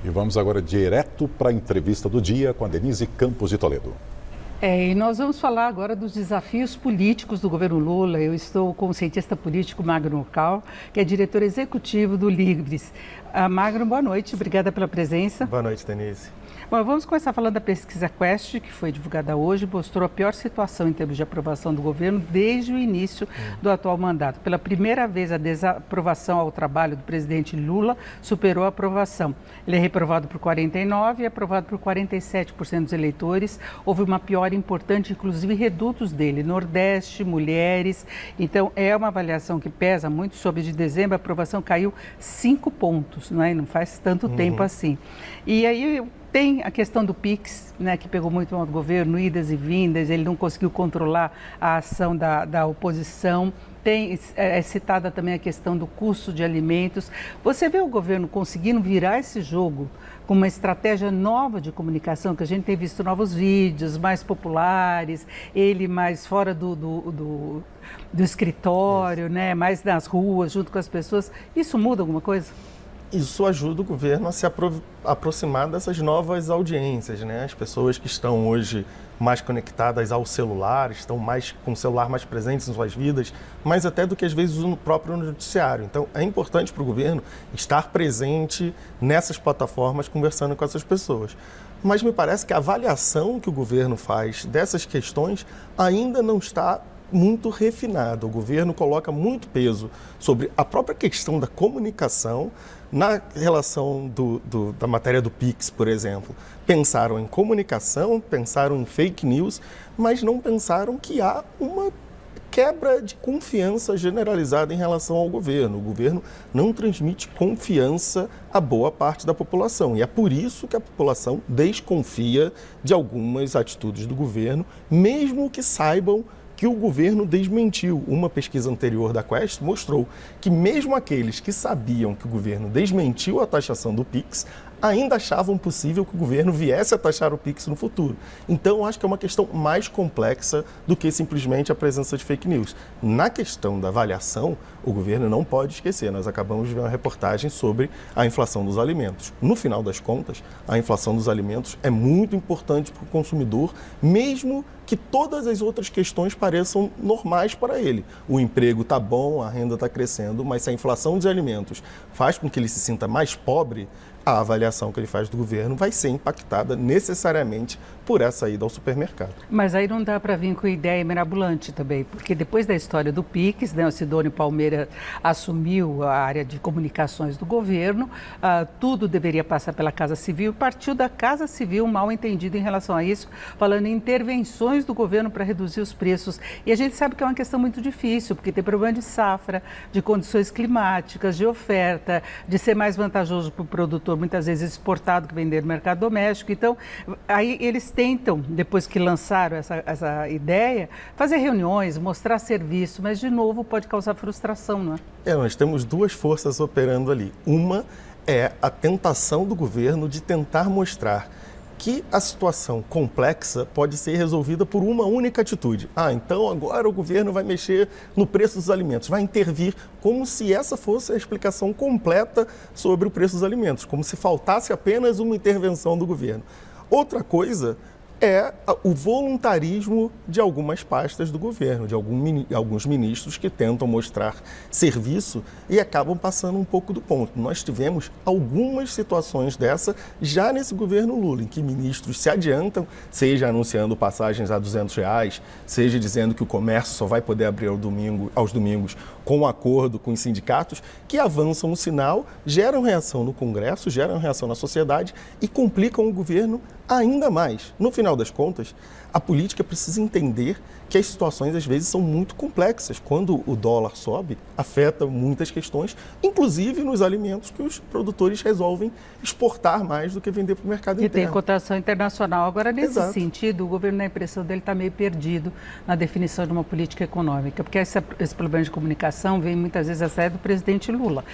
E vamos agora direto para a entrevista do dia com a Denise Campos de Toledo. E nós vamos falar agora dos desafios políticos do governo Lula. Eu estou com o cientista político Magno Cal, que é diretor executivo do Livres. Magno, boa noite, obrigada pela presença. Boa noite, Denise. Bom, vamos começar falando da pesquisa Quest, que foi divulgada hoje, mostrou a pior situação em termos de aprovação do governo desde o início do atual mandato. Pela primeira vez, a desaprovação ao trabalho do presidente Lula superou a aprovação. Ele é reprovado por 49% e aprovado por 47% dos eleitores. Houve uma piora importante, inclusive redutos dele, Nordeste, mulheres. Então, é uma avaliação que pesa muito. Sobre de dezembro, a aprovação caiu 5 pontos, não é? Não faz tanto tempo assim. E aí tem a questão do PIX, né, que pegou muito mal do governo, idas e vindas, ele não conseguiu controlar a ação da oposição. É citada também a questão do custo de alimentos. Você vê o governo conseguindo virar esse jogo com uma estratégia nova de comunicação, que a gente tem visto novos vídeos, mais populares, ele mais fora do escritório, né, mais nas ruas, junto com as pessoas. Isso muda alguma coisa? Isso ajuda o governo a se aproximar dessas novas audiências, né? As pessoas que estão hoje mais conectadas ao celular, estão com o celular mais presentes em suas vidas, mais até do que às vezes no próprio noticiário. Então, é importante para o governo estar presente nessas plataformas, conversando com essas pessoas. Mas me parece que a avaliação que o governo faz dessas questões ainda não está muito refinada. O governo coloca muito peso sobre a própria questão da comunicação. Na relação da matéria do PIX, por exemplo, pensaram em comunicação, pensaram em fake news, mas não pensaram que há uma quebra de confiança generalizada em relação ao governo. O governo não transmite confiança a boa parte da população. E é por isso que a população desconfia de algumas atitudes do governo, mesmo que saibam que o governo desmentiu. Uma pesquisa anterior da Quest mostrou que mesmo aqueles que sabiam que o governo desmentiu a taxação do PIX, ainda achavam possível que o governo viesse a taxar o PIX no futuro. Então, acho que é uma questão mais complexa do que simplesmente a presença de fake news. Na questão da avaliação, o governo não pode esquecer. Nós acabamos de ver uma reportagem sobre a inflação dos alimentos. No final das contas, a inflação dos alimentos é muito importante para o consumidor, mesmo que todas as outras questões pareçam normais para ele. O emprego está bom, a renda está crescendo, mas se a inflação de alimentos faz com que ele se sinta mais pobre, a avaliação que ele faz do governo vai ser impactada necessariamente por essa ida ao supermercado. Mas aí não dá para vir com ideia mirabolante também, porque depois da história do PIX, né, o Sidônio Palmeira assumiu a área de comunicações do governo, tudo deveria passar pela Casa Civil, partiu da Casa Civil mal entendido em relação a isso, falando em intervenções do governo para reduzir os preços. E a gente sabe que é uma questão muito difícil, porque tem problema de safra, de condições climáticas, de oferta, de ser mais vantajoso para o produtor muitas vezes exportado que vender no mercado doméstico. Então, aí eles tentam, depois que lançaram essa ideia, fazer reuniões, mostrar serviço, mas de novo pode causar frustração, não é? Nós temos duas forças operando ali. Uma é a tentação do governo de tentar mostrar que a situação complexa pode ser resolvida por uma única atitude. Então agora o governo vai mexer no preço dos alimentos, vai intervir, como se essa fosse a explicação completa sobre o preço dos alimentos, como se faltasse apenas uma intervenção do governo. Outra coisa é o voluntarismo de algumas pastas do governo, de alguns ministros que tentam mostrar serviço e acabam passando um pouco do ponto. Nós tivemos algumas situações dessa já nesse governo Lula, em que ministros se adiantam, seja anunciando passagens a R$200, seja dizendo que o comércio só vai poder abrir aos domingos com acordo com os sindicatos, que avançam o sinal, geram reação no Congresso, geram reação na sociedade e complicam o governo ainda mais. No final das contas, a política precisa entender que as situações às vezes são muito complexas. Quando o dólar sobe, afeta muitas questões, inclusive nos alimentos que os produtores resolvem exportar mais do que vender para o mercado interno. E tem cotação internacional. Agora, nesse sentido, o governo, na impressão dele, está meio perdido na definição de uma política econômica, porque esse problema de comunicação vem muitas vezes a sair do presidente Lula.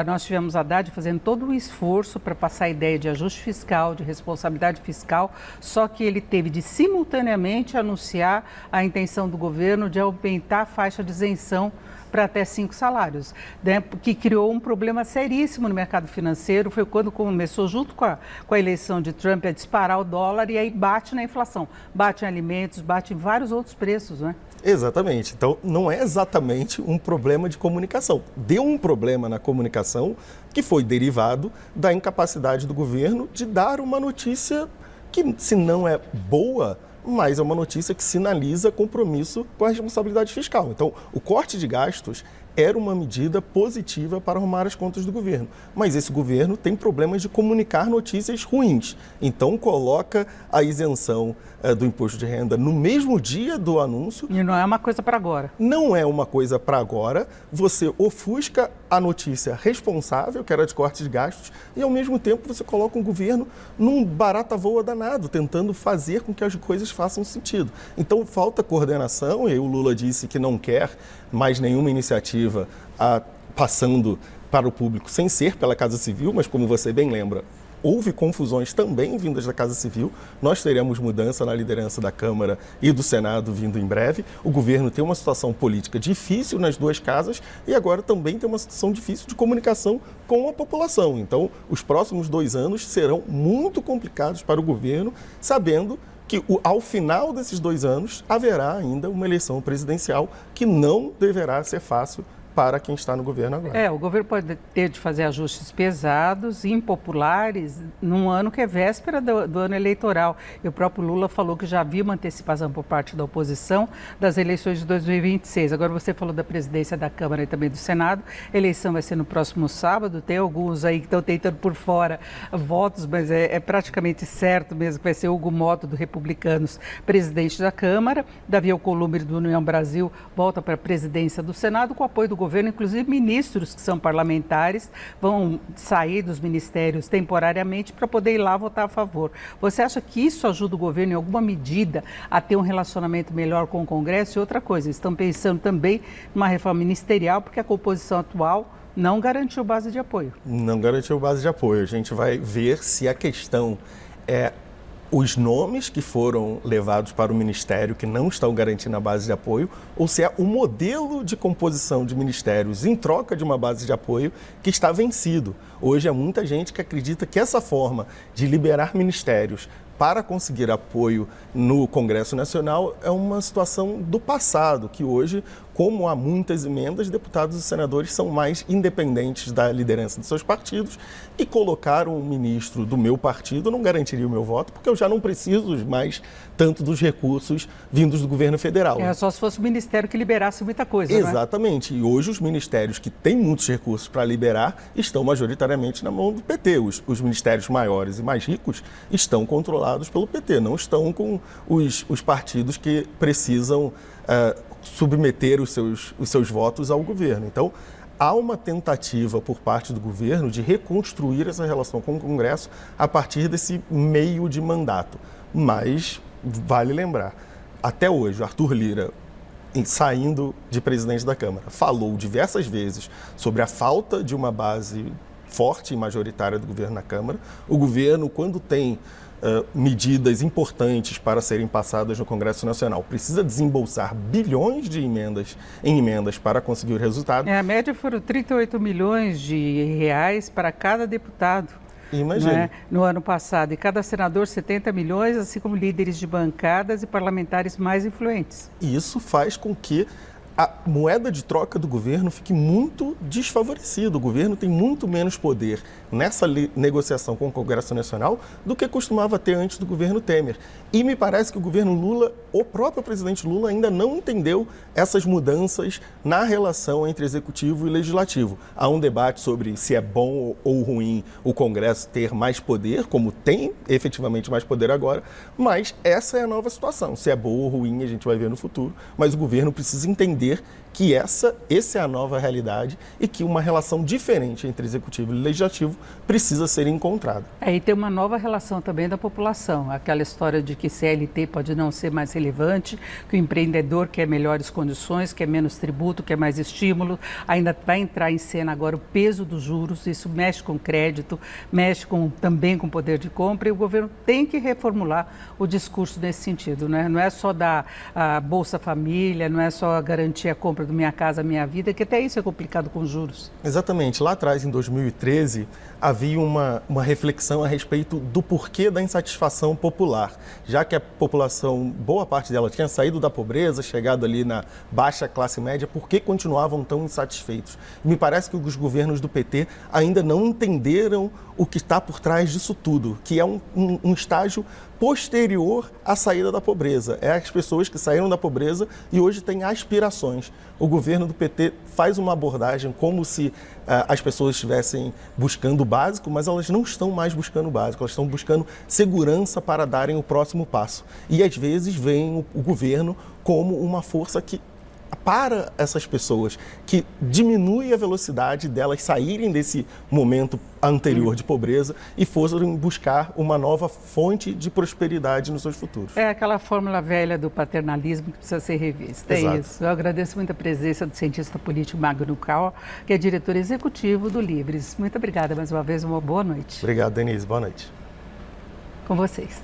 Nós tivemos a Haddad fazendo todo um esforço para passar a ideia de ajuste fiscal, de responsabilidade fiscal, só que ele teve de simultaneamente anunciar a intenção do governo de aumentar a faixa de isenção para até 5 salários, né, que criou um problema seríssimo no mercado financeiro. Foi quando começou, junto com a eleição de Trump, a disparar o dólar e aí bate na inflação, bate em alimentos, bate em vários outros preços, né? Exatamente. Então, não é exatamente um problema de comunicação. Deu um problema na comunicação que foi derivado da incapacidade do governo de dar uma notícia que, se não é boa, mas é uma notícia que sinaliza compromisso com a responsabilidade fiscal. Então, o corte de gastos era uma medida positiva para arrumar as contas do governo. Mas esse governo tem problemas de comunicar notícias ruins. Então, coloca a isenção do imposto de renda no mesmo dia do anúncio. E não é uma coisa para agora. Não é uma coisa para agora. Você ofusca a notícia responsável, que era de corte de gastos, e ao mesmo tempo você coloca um governo num barata-voa danado, tentando fazer com que as coisas façam sentido. Então, falta coordenação, e o Lula disse que não quer mais nenhuma iniciativa passando para o público sem ser pela Casa Civil, mas como você bem lembra, houve confusões também vindas da Casa Civil. Nós teremos mudança na liderança da Câmara e do Senado vindo em breve. O governo tem uma situação política difícil nas duas casas e agora também tem uma situação difícil de comunicação com a população. Então, os próximos 2 anos serão muito complicados para o governo, sabendo que ao final desses 2 anos haverá ainda uma eleição presidencial que não deverá ser fácil para quem está no governo agora. O governo pode ter de fazer ajustes pesados, impopulares, num ano que é véspera do ano eleitoral. E o próprio Lula falou que já havia uma antecipação por parte da oposição das eleições de 2026. Agora você falou da presidência da Câmara e também do Senado. A eleição vai ser no próximo sábado. Tem alguns aí que estão tentando por fora votos, mas é praticamente certo mesmo que vai ser Hugo Motto, do Republicanos, presidente da Câmara. Davi Alcolumbre, do União Brasil, volta para a presidência do Senado com o apoio do governo, inclusive ministros que são parlamentares vão sair dos ministérios temporariamente para poder ir lá votar a favor. Você acha que isso ajuda o governo em alguma medida a ter um relacionamento melhor com o Congresso? E outra coisa, estão pensando também numa reforma ministerial, porque a composição atual não garantiu base de apoio. Não garantiu base de apoio. A gente vai ver se a questão é os nomes que foram levados para o Ministério que não estão garantindo a base de apoio, ou se é o modelo de composição de ministérios em troca de uma base de apoio que está vencido. Hoje há muita gente que acredita que essa forma de liberar ministérios para conseguir apoio no Congresso Nacional é uma situação do passado, que hoje, como há muitas emendas, deputados e senadores são mais independentes da liderança de seus partidos e colocar um ministro do meu partido não garantiria o meu voto, porque eu já não preciso mais tanto dos recursos vindos do governo federal. É só se fosse o ministério que liberasse muita coisa, Exatamente. Né? E hoje os ministérios que têm muitos recursos para liberar estão majoritariamente na mão do PT. Os ministérios maiores e mais ricos estão controlados pelo PT, não estão com os partidos que precisam submeter os seus votos ao governo. Então, há uma tentativa por parte do governo de reconstruir essa relação com o Congresso a partir desse meio de mandato. Mas, vale lembrar, até hoje, Arthur Lira, saindo de presidente da Câmara, falou diversas vezes sobre a falta de uma base forte e majoritária do governo na Câmara. O governo, quando tem medidas importantes para serem passadas no Congresso Nacional, precisa desembolsar bilhões de emendas para conseguir o resultado. A média foram 38 milhões de reais para cada deputado. Imagine. Né, no ano passado. E cada senador 70 milhões, assim como líderes de bancadas e parlamentares mais influentes. E isso faz com que a moeda de troca do governo fique muito desfavorecida. O governo tem muito menos poder nessa negociação com o Congresso Nacional do que costumava ter antes do governo Temer. E me parece que o governo Lula, o próprio presidente Lula, ainda não entendeu essas mudanças na relação entre executivo e legislativo. Há um debate sobre se é bom ou ruim o Congresso ter mais poder, como tem efetivamente mais poder agora, mas essa é a nova situação. Se é boa ou ruim, a gente vai ver no futuro, mas o governo precisa entender entender que essa é a nova realidade e que uma relação diferente entre executivo e legislativo precisa ser encontrada. E tem uma nova relação também da população, aquela história de que CLT pode não ser mais relevante, que o empreendedor quer melhores condições, quer menos tributo, quer mais estímulo, ainda vai entrar em cena agora o peso dos juros, isso mexe com crédito, mexe também com poder de compra, e o governo tem que reformular o discurso nesse sentido, né? Não é só dar a Bolsa Família, não é só garantir a compra do Minha Casa Minha Vida, que até isso é complicado com juros. Exatamente. Lá atrás, em 2013, havia uma reflexão a respeito do porquê da insatisfação popular. Já que a população, boa parte dela, tinha saído da pobreza, chegado ali na baixa classe média, por que continuavam tão insatisfeitos? Me parece que os governos do PT ainda não entenderam o que está por trás disso tudo, que é um estágio posterior à saída da pobreza. É as pessoas que saíram da pobreza e hoje têm aspirações. O governo do PT faz uma abordagem como se as pessoas estivessem buscando o básico, mas elas não estão mais buscando o básico, elas estão buscando segurança para darem o próximo passo. E às vezes vem o governo como uma força que para essas pessoas, que diminui a velocidade delas saírem desse momento anterior de pobreza e forem buscar uma nova fonte de prosperidade nos seus futuros. É aquela fórmula velha do paternalismo que precisa ser revista. Exato. É isso. Eu agradeço muito a presença do cientista político Magno Cal, que é diretor executivo do Livres. Muito obrigada mais uma vez, uma boa noite. Obrigado, Denise. Boa noite. Com vocês.